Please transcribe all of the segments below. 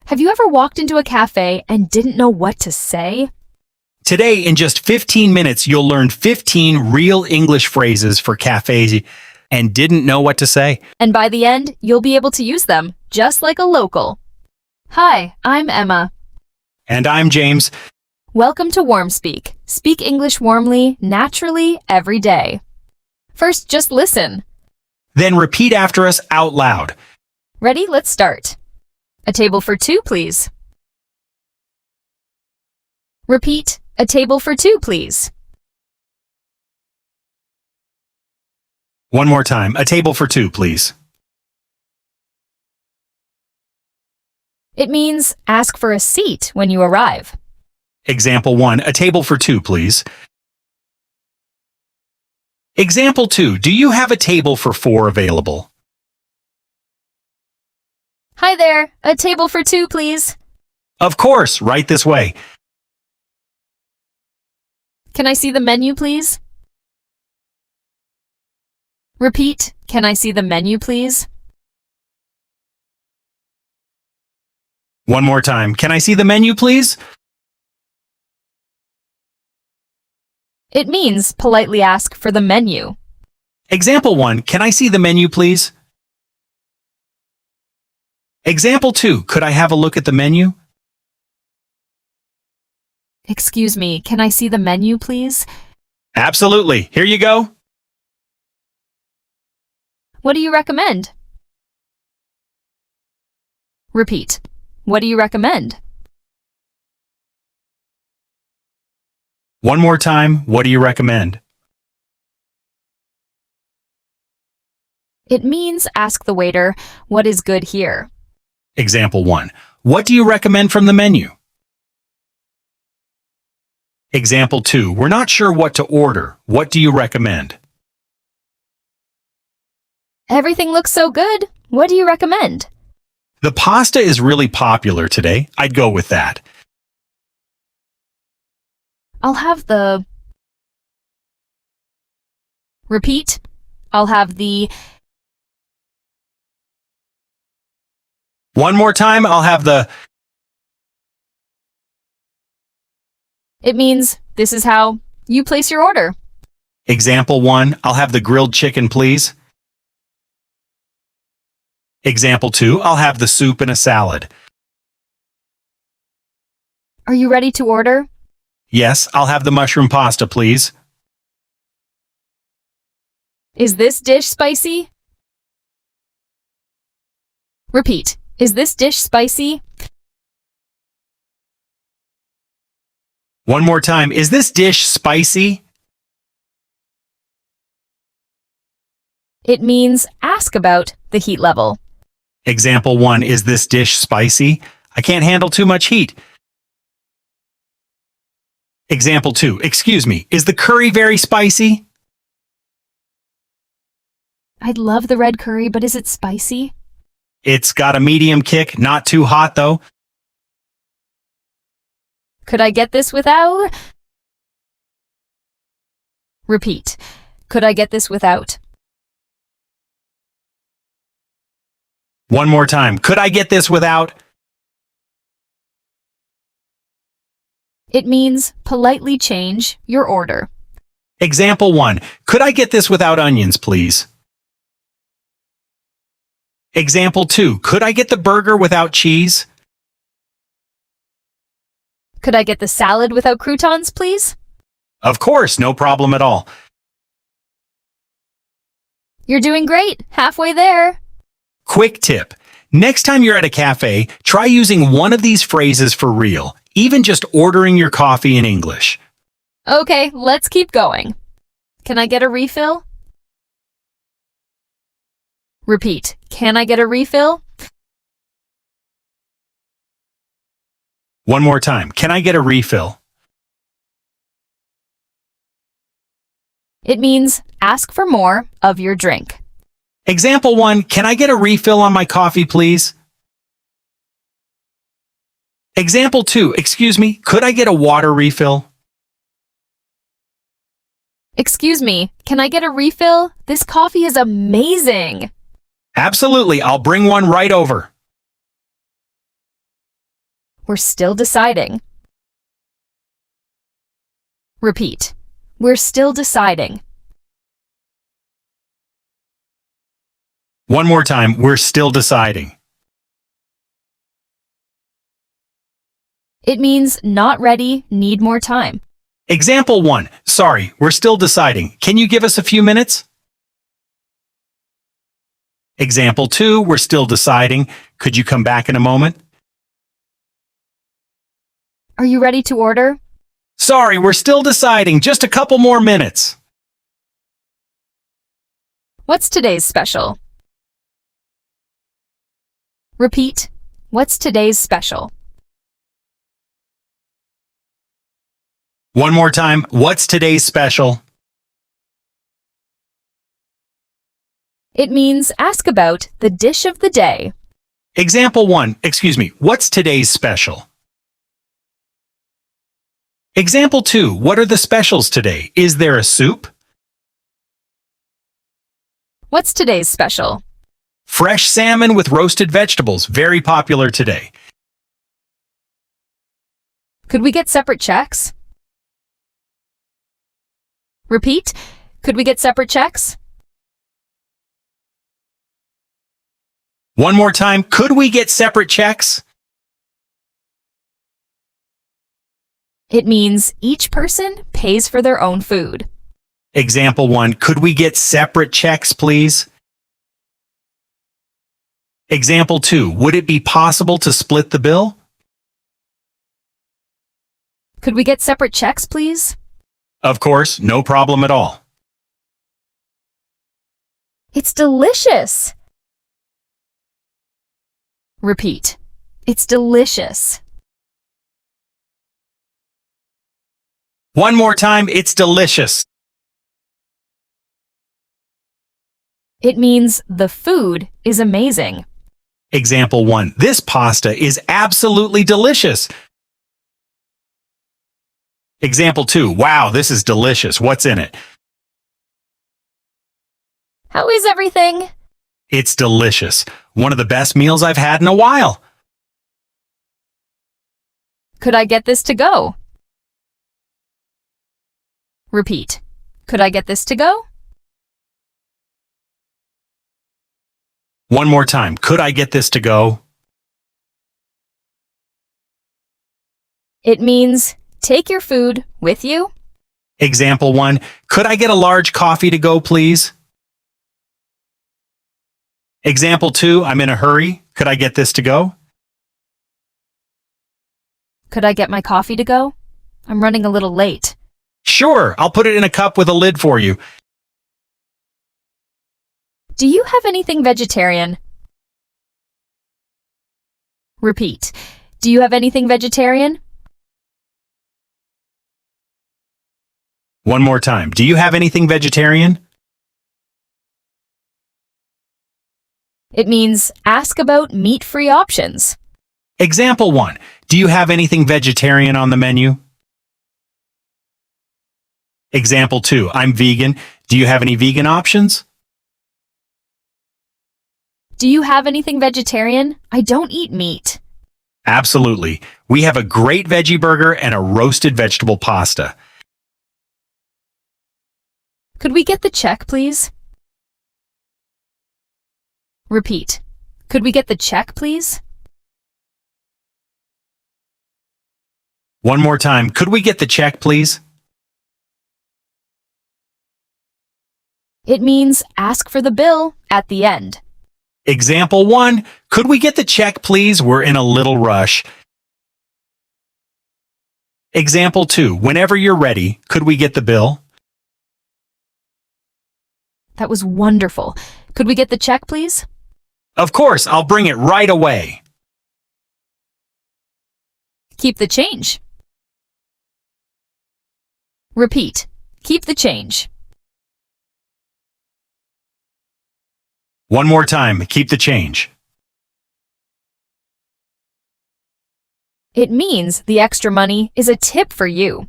Have you ever walked into a cafe and didn't know what to say? Today, in just 15 minutes, you'll learn 15 real English phrases for cafes and didn't know what to say. And by the end, you'll be able to use them, just like a local. Hi, I'm Emma. And I'm James. Welcome to WarmSpeak. Speak English warmly, naturally, every day. First, just listen. Then repeat after us out loud. Ready? Let's start. A table for two, please. Repeat. A table for two, please. One more time. A table for two, please. It means ask for a seat when you arrive. Example 1. A table for two, please. Example 2. Do you have a table for 4 available? Hi there. A table for two, please. Of course, right this way. Can I see the menu, please? Repeat. Can I see the menu, please? One more time. Can I see the menu, please? It means politely ask for the menu. Example 1. Can I see the menu, please? Example 2. Could I have a look at the menu? Excuse me, can I see the menu, please? Absolutely. Here you go. What do you recommend? Repeat. What do you recommend? One more time. What do you recommend? It means ask the waiter, what is good here? Example 1. What do you recommend from the menu? Example 2. We're not sure what to order. What do you recommend? Everything looks so good. What do you recommend? The pasta is really popular today. I'd go with that. I'll have the... Repeat. I'll have the... One more time. I'll have the... It means this is how you place your order. Example 1. I'll have the grilled chicken, please. Example 2. I'll have the soup and a salad. Are you ready to order? Yes, I'll have the mushroom pasta, please. Is this dish spicy? Repeat. Is this dish spicy? One more time. Is this dish spicy? It means ask about the heat level. Example 1. Is this dish spicy? I can't handle too much heat. Example 2. Excuse me. Is the curry very spicy? I'd love the red curry, but is it spicy? It's got a medium kick, not too hot though. Could I get this without? Repeat. Could I get this without? One more time. Could I get this without? It means politely change your order. Example 1. Could I get this without onions, please? Example 2. Could I get the burger without cheese? Could I get the salad without croutons, please? Of course, no problem at all. You're doing great. Halfway there. Quick tip. Next time you're at a cafe, try using one of these phrases for real, even just ordering your coffee in English. Okay, let's keep going. Can I get a refill? Repeat. Can I get a refill? One more time. Can I get a refill? It means ask for more of your drink. Example 1. Can I get a refill on my coffee, please? Example 2. Excuse me. Could I get a water refill? Excuse me, can I get a refill? This coffee is amazing. Absolutely. I'll bring one right over. we're still deciding. Repeat. We're still deciding. One more time, we're still deciding. It means not ready, need more time. Example 1. Sorry, we're still deciding. Can you give us a few minutes? Example 2. We're still deciding. Could you come back in a moment? Are you ready to order? Sorry, we're still deciding. Just a couple more minutes. What's today's special? Repeat. What's today's special? One more time. What's today's special? It means ask about the dish of the day. Example 1. What's today's special? Example 2. What are the specials today? Is there a soup? What's today's special? Fresh salmon with roasted vegetables. Very popular today. Could we get separate checks? Repeat. Could we get separate checks? One more time. Could we get separate checks? It means each person pays for their own food. Example 1. Could we get separate checks, please? Example 2. Would it be possible to split the bill? Could we get separate checks, please? Of course, no problem at all. It's delicious. Repeat. It's delicious. One more time. It's delicious. It means the food is amazing. Example 1. This pasta is absolutely delicious. Example 2. Wow, this is delicious. What's in it? How is everything? It's delicious. One of the best meals I've had in a while. Could I get this to go? Repeat. Could I get this to go? One more time. Could I get this to go? It means take your food with you. Example 1. Could I get a large coffee to go, please? Example 2. I'm in a hurry. Could I get this to go? Could I get my coffee to go? I'm running a little late. Sure, I'll put it in a cup with a lid for you. Do you have anything vegetarian? Repeat. Do you have anything vegetarian? One more time. Do you have anything vegetarian? It means ask about meat-free options. Example 1. Do you have anything vegetarian on the menu? Example 2. I'm vegan. Do you have any vegan options? Do you have anything vegetarian? I don't eat meat. Absolutely. We have a great veggie burger and a roasted vegetable pasta. Could we get the check, please? Repeat. Could we get the check, please? One more time. Could we get the check, please? It means ask for the bill at the end. Example 1. Could we get the check, please? We're in a little rush. Example 2. Whenever you're ready, could we get the bill? That was wonderful. Could we get the check, please? Of course, I'll bring it right away. Keep the change. Repeat. Keep the change. One more time. Keep the change. It means the extra money is a tip for you.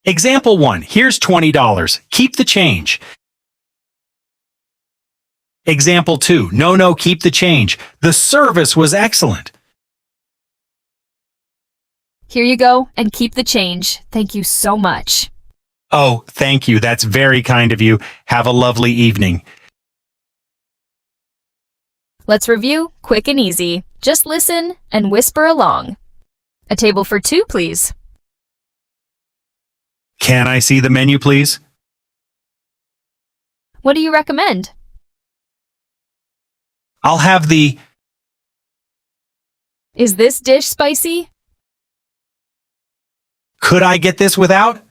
Example 1. Here's $20. Keep the change. Example 2. No, keep the change. The service was excellent. Here you go, and keep the change. Thank you so much. Oh, thank you. That's very kind of you. Have a lovely evening. Let's review quick and easy. Just listen and whisper along. A table for two, please. Can I see the menu, please? What do you recommend? I'll have the... Is this dish spicy? Could I get this without?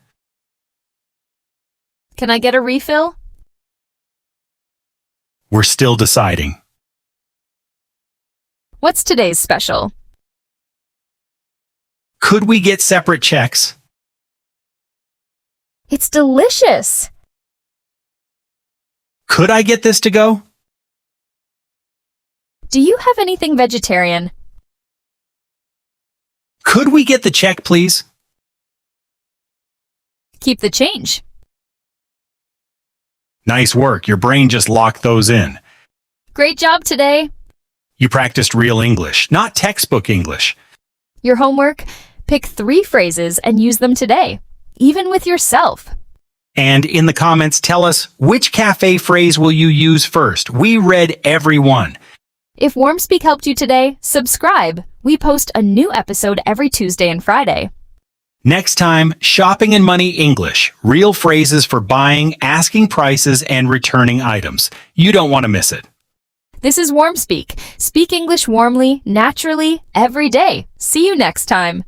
Can I get a refill? We're still deciding. What's today's special? Could we get separate checks? It's delicious. Could I get this to go? Do you have anything vegetarian? Could we get the check, please? Keep the change. Nice work. Your brain just locked those in. Great job today. You practiced real English, not textbook English. Your homework? Pick 3 phrases and use them today, even with yourself. And in the comments, tell us which cafe phrase will you use first. We read every one. If WarmSpeak helped you today, subscribe. We post a new episode every Tuesday and Friday. Next time, Shopping and Money English. Real phrases for buying, asking prices, and returning items. You don't want to miss it. This is WarmSpeak. Speak English warmly, naturally, every day. See you next time.